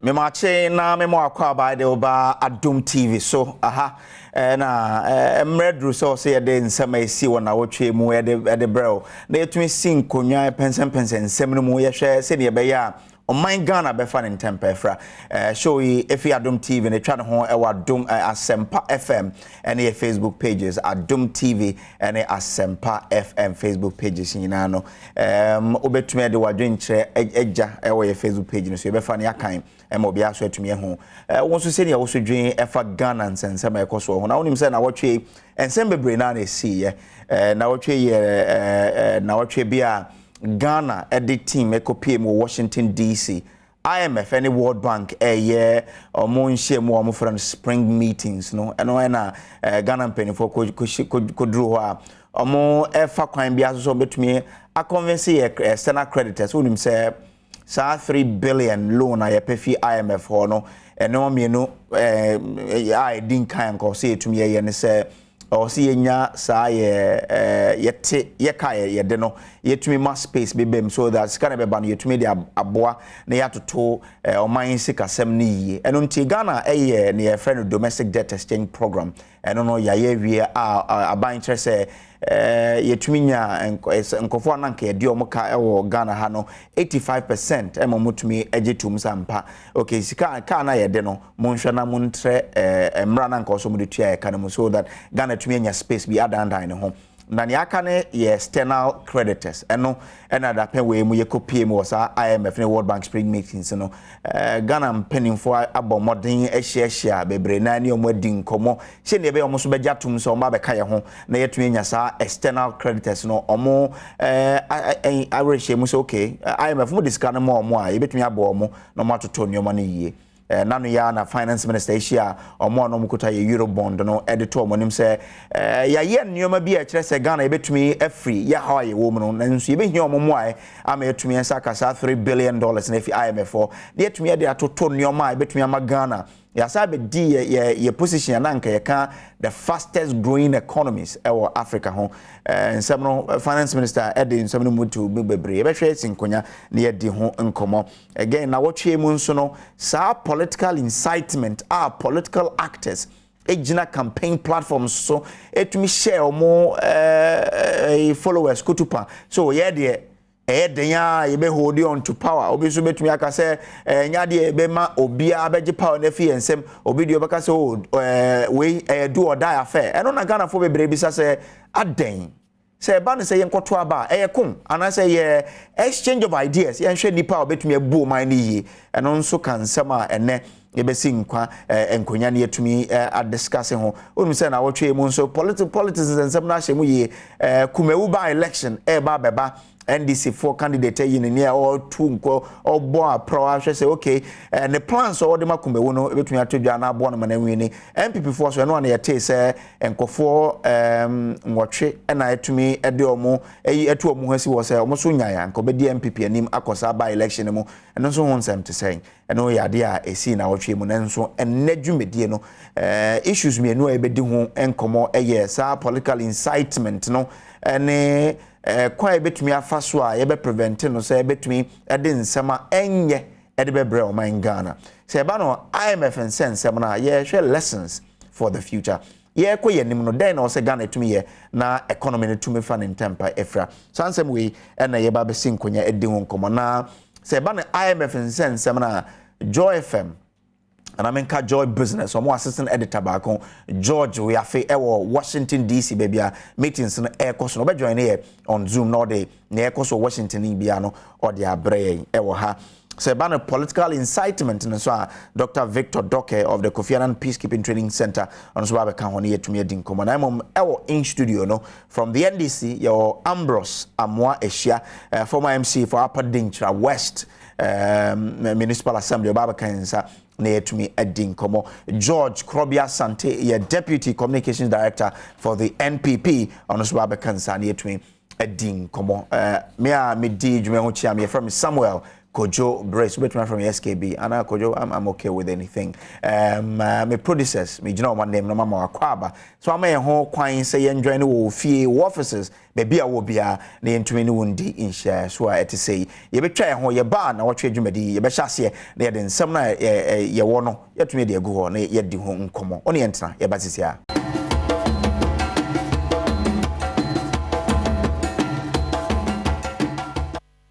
Me mache na me mo akwa by the oba Adom TV so na emredru so say de nsema esi wona wotwe mu de bro na yetumi sin konwa pensen nsem no mu ye hwe se ne be ya Oman Ghana be fan in tempefra show yi efi Adom TV ne twa ne ho e wa Adom Asempa FM and your Facebook pages Adom TV and Asempa FM Facebook pages nyina no obetumi de wadwen kire eja e wo your Facebook page no so you be fan yakan mo bia so atumi ho won so se ne wo so dwen efa Ghana nsensem e koso ho na wonim se na wotwe ensem bebre na na si ye na wotwe bia Ghana edit team ekopie mu Washington DC IMF and World Bank omo nhye mu omo friend spring meetings no eno na Ghana penny for kodru ho a omo efa kwan bia so betumi a convince external creditors unim say 3 billion loan a pefi IMF ho no eno mienu I din kan ko say etumi ye ne say o si yenya sa yete ye de no yetumi ma space bebem so that scan be ban yetumi de aboa na yatoto oman sikasem ni yie eno nti Ghana ne ye friend domestic debt exchange program eno no ya ye wie aban interest yetumi nya nkofo ananka ye de omoka ewo Ghana ha no 85% emomutumi egetum sampa okay sika ka na ye de no monhwe na montre emra na nka so mu de tua ye kana mu so that Ghana tumi nya space bi adandan ne ho na ne aka ne ye external creditors eno da pen we mu ye kopie mu sa IMF ne World Bank spring meetings no Ghana penning for abomodin ehia bebre na ne omo adin komo she ne be omo so beja tum so omo abeka ye ho na yetumi nya sa external creditors no omo awrehie mu so okay IMF mu discuss no omo a yebetumi abo omo no mo atoto nyoma ne yie nanu ya na finance minister isia omo no mkuta ye euro bond no editor monim se ya ye nyoma bi a kire se Ghana ebetumi afri ya ha ye wo mu no nanso ye behia omo a ama etumi ensa kasa 3 billion dollars na fi IMF de etumi de atoto nyoma ebetumi ama Ghana ya sabe di ye position na nka ye ka the fastest growing economies ewo Africa ho nsem no finance minister edi nsem no mutu bebre ye behwe sinkonya na ye di ho nkomo again na wotwe mu nso no sa political incitement political actors ejina campaign platforms so etumi share omo followers kutupa so ye de denya ye be hold on to power obi so betumi aka say nya de be ma obi abeje power na fi ensem obi de obaka say we do or die affair eno na Ghana for bebre bi say aden say ba ne say yenkoto aba kum ana say ye exchange of ideas ye hwe nipa obetumi abu man ni yi eno nso kan sama ene yebesi nkwa enkonya ne yetumi a discussing ho onum say na wotwe mu nso politics nsem na hye mu yi kumewu ba election ba beba NDC for candidate yin near all two nko obo pro ahwe say okay the plans so de makumewu no ebetumi atodwa na abo no mananwi ni MPP for so no na yete say enkofo nwotwe na etumi ede omo etu omo hasi wo say omo so nyaya nko be di MPP anim akosa ba election mu eno so honsem te say eno yade a esi na wotwe mu nanso enadwumedie no issues me no ebedi ho enkomo sa political incitement no ene kwa betumi afaso a ye be prevent no say betumi ede nsema enye ede bebre o man Ghana say ba no IMF and sense na ye share lessons for the future ye ko ye nim no den na say Ghana tumi ye na economy no tumi fa in temper efra so ansem we na ye ba be sinkonya ede ho nkomo na say ba no IMF and sense na Joy FM and I mean Joy Business or more assistant editor back on George we are Washington DC baby meetings in air course no be join here on Zoom no day near course Washington Ibiano or the abre ha so ban political incitement and so Dr. Victor Doke of the Kofi Annan Peacekeeping Training Center on so ba kan here to me din komo na mom in studio no from the NDC your Ambrose Amwa Eshia former MC for Upper Dinchra West Municipal Assembly Baba Kansa na yetumi adin komo George Krobia Sante ye Deputy Communications Director for the NPP on so Baba Kansa na yetumi adin komo me di dwuma ho chia me from Samuel Kojo Brace between from SKB and Kojo I'm okay with anything me producers me know one name no mama akwaba so am ho kwan say enjoy no wo fie offices baby a wo bia na entumi ne wondi in share so a ete say ye betwa ho ye ba na wotwe dwumadi ye be hyase na ye de nsem na ye wo no ye tumi de agu ho na ye di ho nkomo oni entena ye batisia